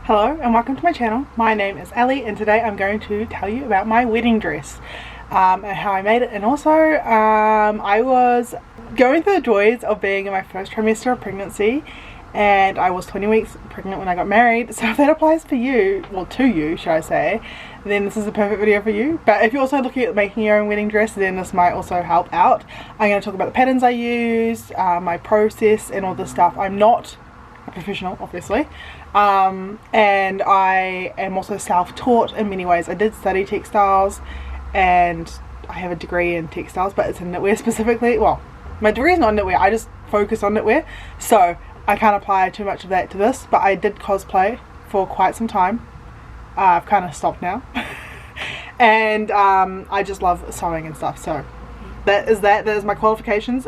Hello and welcome to my channel. My name is Ellie and today I'm going to tell you about my wedding dress and how I made it, and also I was going through the joys of being in my first trimester of pregnancy, and I was 20 weeks pregnant when I got married. So if that applies for you, well, to you should I say, then this is a perfect video for you. But if you're also looking at making your own wedding dress, then this might also help out. I'm going to talk about the patterns I used, my process and all this stuff. I'm not a professional, obviously, and I am also self-taught in many ways. I did study textiles and I have a degree in textiles, but it's in knitwear specifically. Well, my degree is not in knitwear, I just focus on knitwear, so I can't apply too much of that to this. But I did cosplay for quite some time. I've kind of stopped now and I just love sewing and stuff, so that is my qualifications.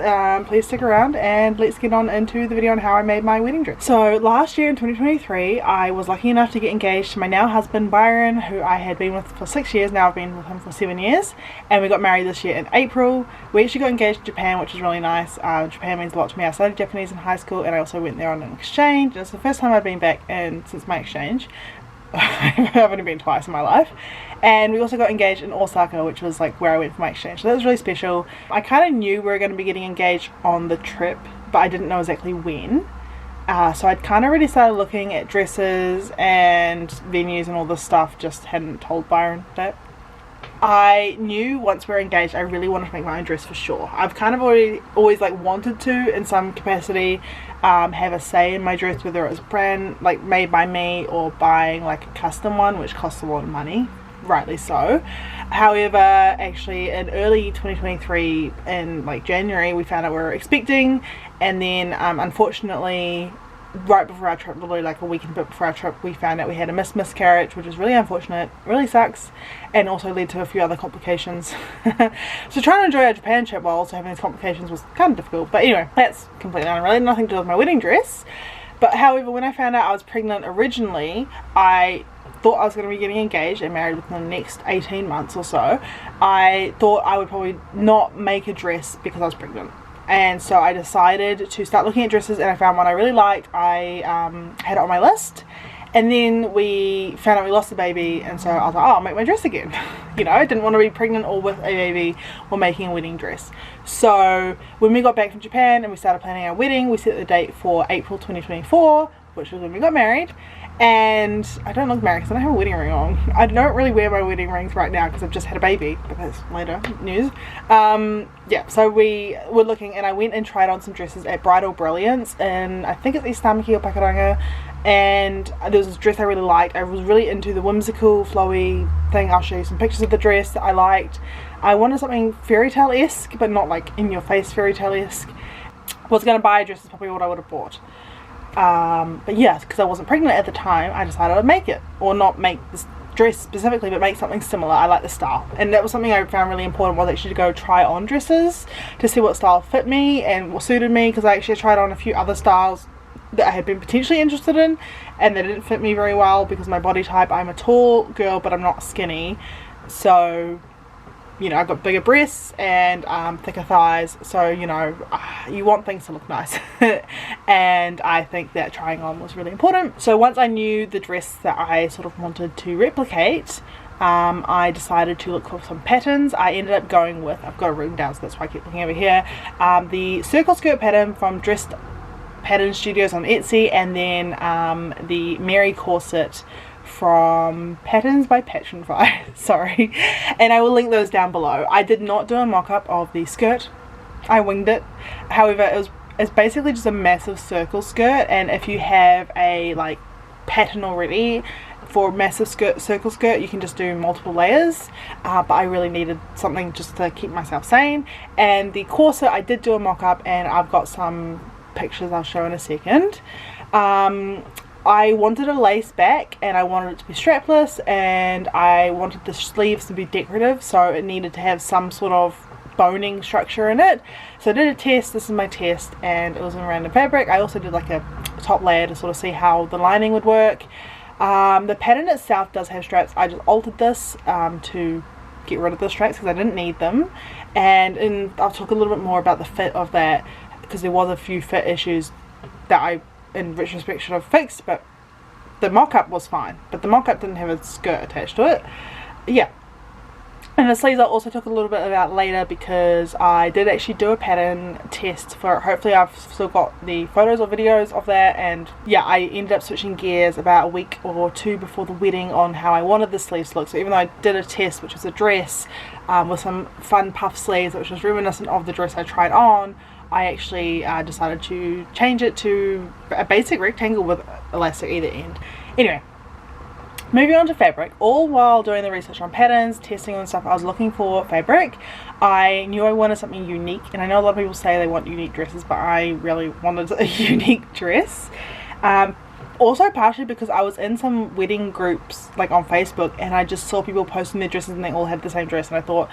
Please stick around and let's get on into the video on how I made my wedding dress. So last year in 2023 I was lucky enough to get engaged to my now husband Byron, who I had been with for 6 years. Now I've been with him for 7 years, and we got married this year in April. We actually got engaged in Japan, which is really nice. Japan means a lot to me. I studied Japanese in high school and I also went there on an exchange. It's the first time I've been back since my exchange. I've only been twice in my life. And we also got engaged in Osaka, which was like where I went for my exchange, so that was really special. I kind of knew we were going to be getting engaged on the trip, but I didn't know exactly when. So I'd kind of already started looking at dresses and venues and all this stuff, just hadn't told Byron that. I knew once we were engaged I really wanted to make my own dress for sure. I've kind of always like wanted to, in some capacity, have a say in my dress, whether it was brand like made by me or buying like a custom one, which costs a lot of money, rightly so. However, actually in early 2023 in like January we found out we were expecting, and then unfortunately right before our trip, literally like a week and a bit before our trip, we found out we had a miscarriage, which is really unfortunate, really sucks, and also led to a few other complications. So trying to enjoy our Japan trip while also having these complications was kind of difficult. But anyway, that's completely unrelated, nothing to do with my wedding dress. But however, when I found out I was pregnant originally, I thought I was going to be getting engaged and married within the next 18 months or so. I thought I would probably not make a dress because I was pregnant. And so I decided to start looking at dresses, and I found one I really liked. I had it on my list, and then we found out we lost the baby, and so I was like, oh, I'll make my dress again. You know, I didn't want to be pregnant or with a baby or making a wedding dress. So when we got back from Japan and we started planning our wedding, we set the date for April 2024, which was when we got married. And I don't look married because I don't have a wedding ring on. I don't really wear my wedding rings right now because I've just had a baby, but that's later news. Yeah, so we were looking, and I went and tried on some dresses at Bridal Brilliance, and I think it's East Tamaki or Pakuranga, and there was this dress I really liked. I was really into the whimsical flowy thing. I'll show you some pictures of the dress that I liked. I wanted something fairy tale-esque, but not like in your face fairy tale-esque. Was going to buy a dress is probably what I would have bought. But yeah, because I wasn't pregnant at the time, I decided I'd make it, or not make this dress specifically, but make something similar. I like the style, and that was something I found really important, was actually to go try on dresses to see what style fit me and what suited me, because I actually tried on a few other styles that I had been potentially interested in, and they didn't fit me very well because my body type, I'm a tall girl but I'm not skinny, so you know, I've got bigger breasts and thicker thighs, so you know, you want things to look nice. And I think that trying on was really important. So once I knew the dress that I sort of wanted to replicate, I decided to look for some patterns. I ended up going with, I've got it written down so that's why I keep looking over here, the circle skirt pattern from Dressed Pattern Studios on Etsy, and then the Mary corset from Patterns by Patronify. Sorry, and I will link those down below. I did not do a mock-up of the skirt, I winged it. However, it's basically just a massive circle skirt, and if you have a like pattern already for a massive circle skirt, you can just do multiple layers, but I really needed something just to keep myself sane. And the corset, I did do a mock-up, and I've got some pictures I'll show in a second. I wanted a lace back, and I wanted it to be strapless, and I wanted the sleeves to be decorative, so it needed to have some sort of boning structure in it. So I did a test. This is my test, and it was in random fabric. I also did like a top layer to sort of see how the lining would work. The pattern itself does have straps. I just altered this to get rid of the straps because I didn't need them, and I'll talk a little bit more about the fit of that, because there was a few fit issues that I in retrospect should have fixed, but the mock-up was fine, but the mock-up didn't have a skirt attached to it. Yeah. And the sleeves I also talk a little bit about later, because I did actually do a pattern test for it. Hopefully I've still got the photos or videos of that. And yeah, I ended up switching gears about a week or two before the wedding on how I wanted the sleeves to look. So even though I did a test, which was a dress with some fun puff sleeves, which was reminiscent of the dress I tried on, I actually decided to change it to a basic rectangle with elastic either end. Anyway, moving on to fabric. All while doing the research on patterns, testing and stuff, I was looking for fabric. I knew I wanted something unique, and I know a lot of people say they want unique dresses, but I really wanted a unique dress. Also partially because I was in some wedding groups like on Facebook, and I just saw people posting their dresses and they all had the same dress, and I thought,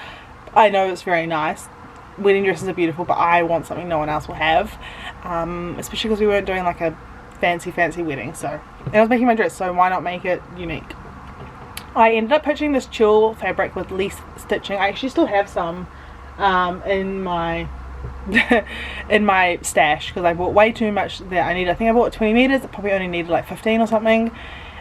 I know it's very nice, wedding dresses are beautiful, but I want something no one else will have, especially because we weren't doing like a fancy wedding. So, and I was making my dress, so why not make it unique? I ended up purchasing this tulle fabric with lace stitching. I actually still have some in my in my stash, because I bought way too much that I needed. I think I bought 20 meters, it probably only needed like 15 or something.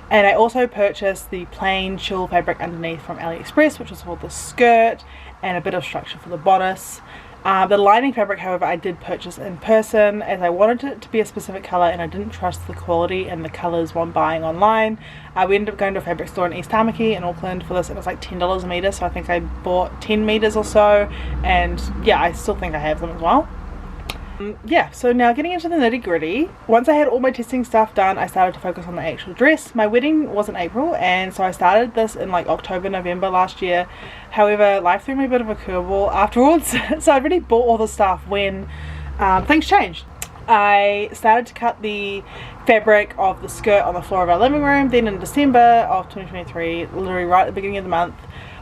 And I also purchased the plain tulle fabric underneath from AliExpress, which was for the skirt and a bit of structure for the bodice. The lining fabric, however, I did purchase in person, as I wanted it to be a specific colour and I didn't trust the quality and the colours when buying online. We ended up going to a fabric store in East Tamaki in Auckland for this, and it was like $10 a metre, so I think I bought 10 metres or so, and yeah, I still think I have them as well. Yeah, so now getting into the nitty gritty. Once I had all my testing stuff done, I started to focus on the actual dress. My wedding was in April, and so I started this in like October, November last year. However, life threw me a bit of a curveball afterwards, so I really bought all the stuff when things changed. I started to cut the fabric of the skirt on the floor of our living room. Then in December of 2023, literally right at the beginning of the month,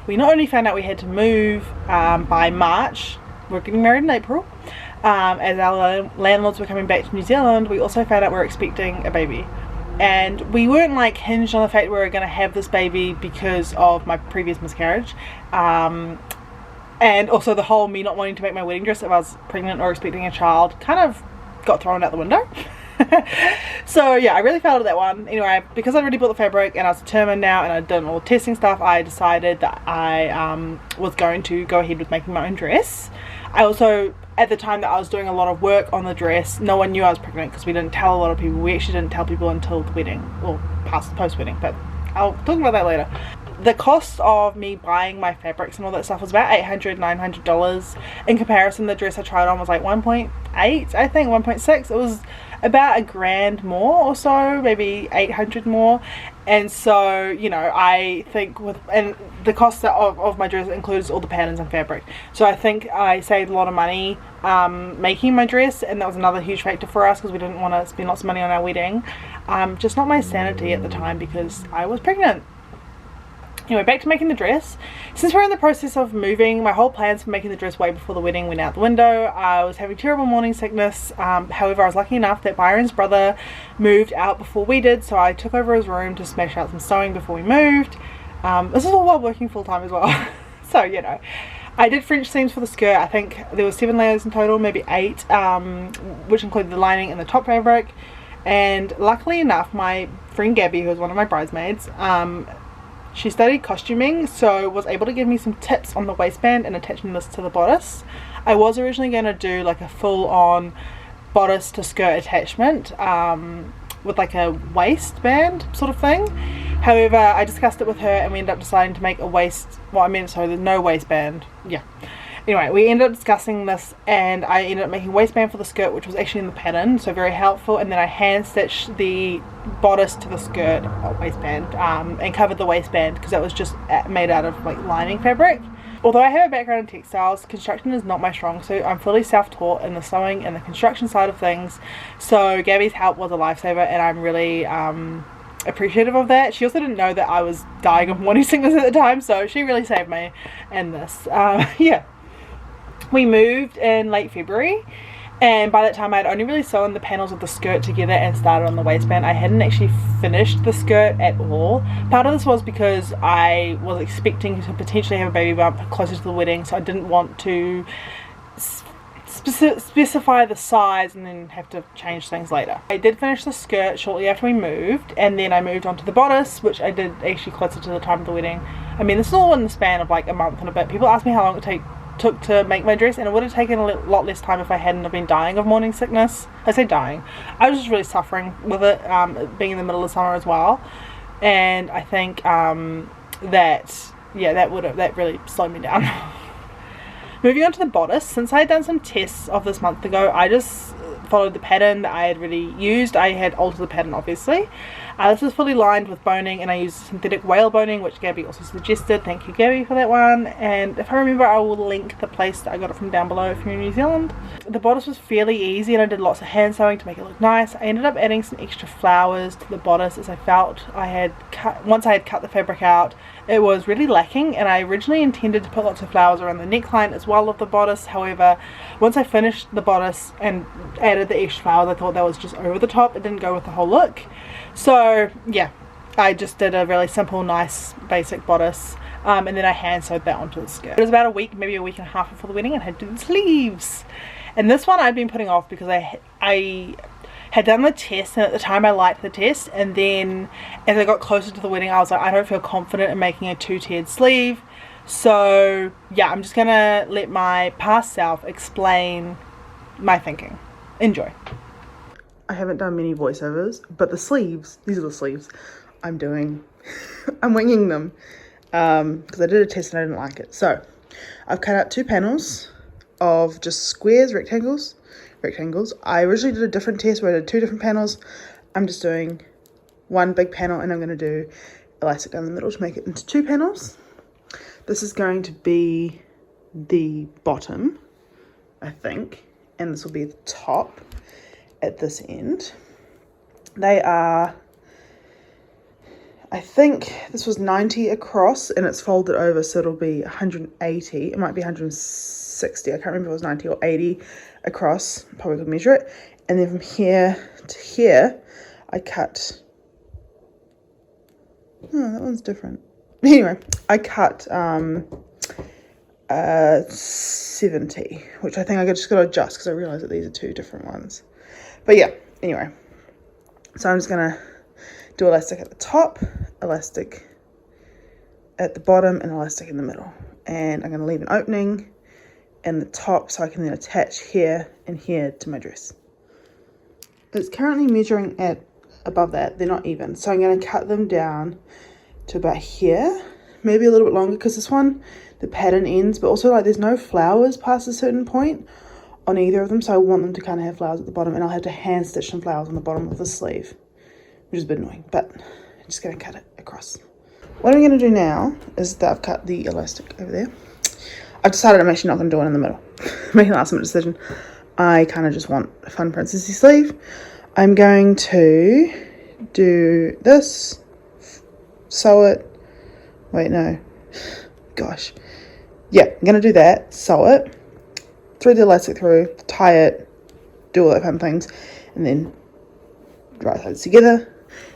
we not only found out we had to move by March, we're getting married in April, as our landlords were coming back to New Zealand, we also found out we were expecting a baby. And we weren't like hinged on the fact we were going to have this baby because of my previous miscarriage. And also the whole me not wanting to make my wedding dress if I was pregnant or expecting a child kind of got thrown out the window. So yeah, I really failed at that one. Anyway, because I'd already bought the fabric and I was determined now and I'd done all the testing stuff, I decided that I was going to go ahead with making my own dress. I also, at the time that I was doing a lot of work on the dress, no one knew I was pregnant because we didn't tell a lot of people. We actually didn't tell people until the wedding, or post-wedding, but I'll talk about that later. The cost of me buying my fabrics and all that stuff was about $800, $900. In comparison, the dress I tried on was like 1.8, I think, 1.6. It was about $1,000 more or so, maybe 800 more. And so, you know, I think and the cost of my dress includes all the patterns and fabric. So I think I saved a lot of money making my dress, and that was another huge factor for us because we didn't want to spend lots of money on our wedding. Just not my sanity at the time because I was pregnant. Anyway, back to making the dress. Since we're in the process of moving, my whole plans for making the dress way before the wedding went out the window. I was having terrible morning sickness. However, I was lucky enough that Byron's brother moved out before we did, so I took over his room to smash out some sewing before we moved. This is all while working full time as well. So, you know, I did French seams for the skirt. I think there were 7 layers in total, maybe 8, which included the lining and the top fabric. And luckily enough, my friend Gabby, who was one of my bridesmaids, she studied costuming, so was able to give me some tips on the waistband and attaching this to the bodice. I was originally going to do like a full-on bodice to skirt attachment with like a waistband sort of thing. However, I discussed it with her and we ended up deciding to make a there's no waistband. Yeah. Anyway, we ended up discussing this and I ended up making a waistband for the skirt, which was actually in the pattern, so very helpful. And then I hand stitched the bodice to the skirt waistband and covered the waistband because that was just made out of like lining fabric. Although I have a background in textiles, construction is not my strong suit. I'm fully self-taught in the sewing and the construction side of things, so Gabby's help was a lifesaver and I'm really appreciative of that. She also didn't know that I was dying of morning sickness at the time, so she really saved me in this. Yeah. We moved in late February, and by that time I had only really sewn the panels of the skirt together and started on the waistband. I hadn't actually finished the skirt at all. Part of this was because I was expecting to potentially have a baby bump closer to the wedding, so I didn't want to specify the size and then have to change things later. I did finish the skirt shortly after we moved, and then I moved on to the bodice, which I did actually closer to the time of the wedding. I mean, this is all in the span of like a month and a bit. People ask me how long it took to make my dress, and it would have taken a lot less time if I hadn't have been dying of morning sickness. I say dying, I was just really suffering with it, being in the middle of summer as well, and I think that really slowed me down. Moving on to the bodice, since I had done some tests of this month ago, I just followed the pattern that I had already used. I had altered the pattern, obviously. This was fully lined with boning, and I used synthetic whale boning, which Gabby also suggested. Thank you, Gabby, for that one. And if I remember, I will link the place that I got it from down below if you're in New Zealand. The bodice was fairly easy, and I did lots of hand sewing to make it look nice. I ended up adding some extra flowers to the bodice, as I felt once I had cut the fabric out, it was really lacking, and I originally intended to put lots of flowers around the neckline as well of the bodice. However, once I finished the bodice and added the extra flowers, I thought that was just over the top. It didn't go with the whole look. So yeah, I just did a really simple, nice, basic bodice, and then I hand sewed that onto the skirt. It was about a week, maybe a week and a half before the wedding, and I had to do the sleeves. And this one I'd been putting off because I had done the test, and at the time I liked the test, and then as I got closer to the wedding I was like, I don't feel confident in making a two-tiered sleeve. So yeah, I'm just gonna let my past self explain my thinking. Enjoy. I haven't done many voiceovers, but the sleeves, these are the sleeves I'm doing. I'm winging them because I did a test and I didn't like it. So I've cut out 2 panels of just squares, rectangles. I originally did a different test where I did 2 different panels. I'm just doing one big panel, and I'm going to do elastic down the middle to make it into 2 panels. This is going to be the bottom, I think, and this will be the top at this end. They are, I think this was 90 across, and it's folded over, so it'll be 180. It might be 160. I can't remember if it was 90 or 80 across. Probably could measure it. And then from here to here, I cut. Oh, that one's different. Anyway, I cut 70, which I think I just got to adjust because I realized that these are 2 different ones. But yeah, anyway, so I'm just gonna do elastic at the top, elastic at the bottom, and elastic in the middle. And I'm gonna leave an opening in the top so I can then attach here and here to my dress. It's currently measuring at above that. They're not even, so I'm gonna cut them down to about here, maybe a little bit longer, because this one, the pattern ends, but also like there's no flowers past a certain point on either of them, so I want them to kind of have flowers at the bottom, and I'll have to hand stitch some flowers on the bottom of the sleeve, which is a bit annoying, but I'm just going to cut it across. What I'm going to do now is that I've cut the elastic over there. I've decided I'm actually not going to do it in the middle. Making a last minute decision. I kind of just want a fun princessy sleeve. I'm going to do this, sew it, wait no, gosh, yeah, I'm going to do that, sew it, thread the elastic through, tie it, do all that fun things, and then right sides together.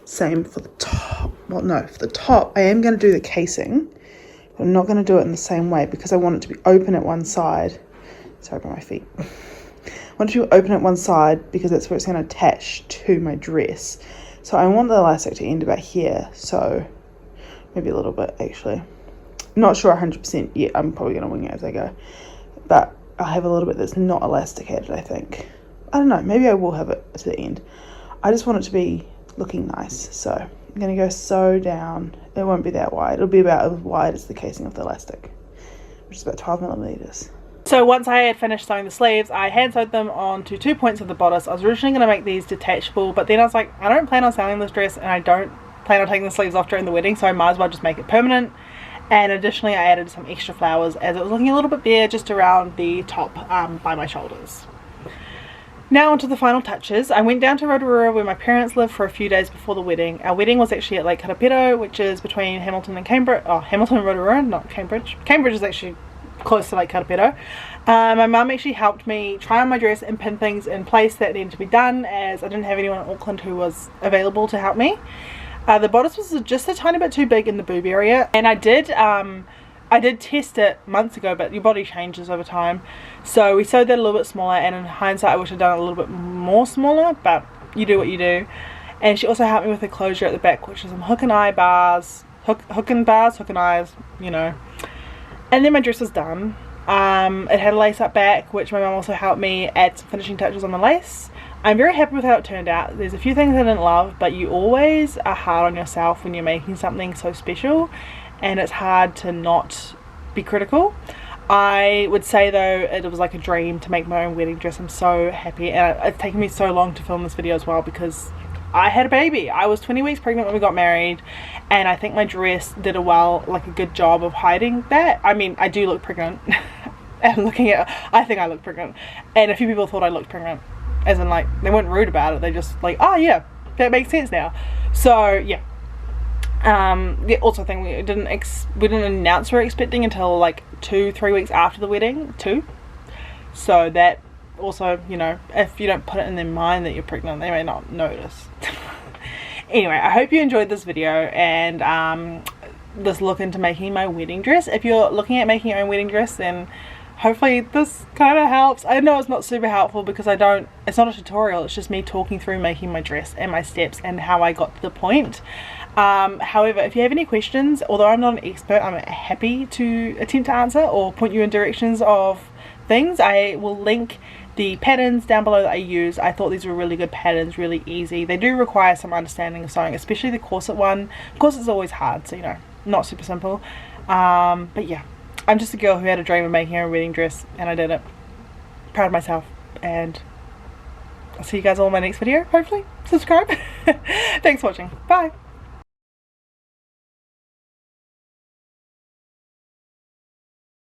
Same for the top. Well, no, for the top I am going to do the casing, but I'm not going to do it in the same way because I want it to be open at one side. Sorry about my feet. I want it to be open at one side because that's where it's going to attach to my dress. So I want the elastic to end about here, so maybe a little bit actually. I'm not sure 100% yet. I'm probably going to wing it as I go, but I'll have a little bit that's not elasticated, I think. I don't know, maybe I will have it to the end. I just want it to be looking nice, so I'm going to go sew down. It won't be that wide. It'll be about as wide as the casing of the elastic, which is about 12 millimeters. So once I had finished sewing the sleeves, I hand sewed them onto 2 points of the bodice. I was originally going to make these detachable, but then I was like, I don't plan on selling this dress, and I don't plan on taking the sleeves off during the wedding, so I might as well just make it permanent. And additionally I added some extra flowers as it was looking a little bit bare just around the top by my shoulders. Now onto the final touches. I went down to Rotorua where my parents lived for a few days before the wedding. Our wedding was actually at Lake Karapiro, which is between Hamilton and Cambridge. Oh, Hamilton and Rotorua, not Cambridge. Cambridge is actually close to Lake Karapiro. My mum actually helped me try on my dress and pin things in place that needed to be done, as I didn't have anyone in Auckland who was available to help me. The bodice was just a tiny bit too big in the boob area, and I did I did test it months ago, but your body changes over time. So we sewed that a little bit smaller, and in hindsight I wish I'd done it a little bit more smaller, but you do what you do. And she also helped me with the closure at the back, which is some hook and eyes, you know. And then my dress was done. It had a lace up back, which my mum also helped me add some finishing touches on the lace. I'm very happy with how it turned out. There's a few things I didn't love, but you always are hard on yourself when you're making something so special, and it's hard to not be critical. I would say though, it was like a dream to make my own wedding dress. I'm so happy, and it's taken me so long to film this video as well because I had a baby. I was 20 weeks pregnant when we got married, and I think my dress did a good job of hiding that. I mean, I do look pregnant. And looking at, I think I look pregnant, and a few people thought I looked pregnant, as in like they weren't rude about it. They just like, oh yeah, that makes sense now. So yeah. The also thing we didn't announce we were expecting until like 2-3 weeks after the wedding too. So that also, you know, if you don't put it in their mind that you're pregnant, they may not notice. Anyway, I hope you enjoyed this video and this look into making my wedding dress. If you're looking at making your own wedding dress, then hopefully this kind of helps. I know it's not super helpful because it's not a tutorial, it's just me talking through making my dress and my steps and how I got to the point. However, if you have any questions, although I'm not an expert, I'm happy to attempt to answer or point you in directions of things. I will link the patterns down below that I use. I thought these were really good patterns, really easy. They do require some understanding of sewing, especially the corset one. Corset's always hard, so you know, not super simple. But yeah, I'm just a girl who had a dream of making her wedding dress, and I did it. Proud of myself, and I'll see you guys all in my next video, hopefully. Subscribe. Thanks for watching. Bye.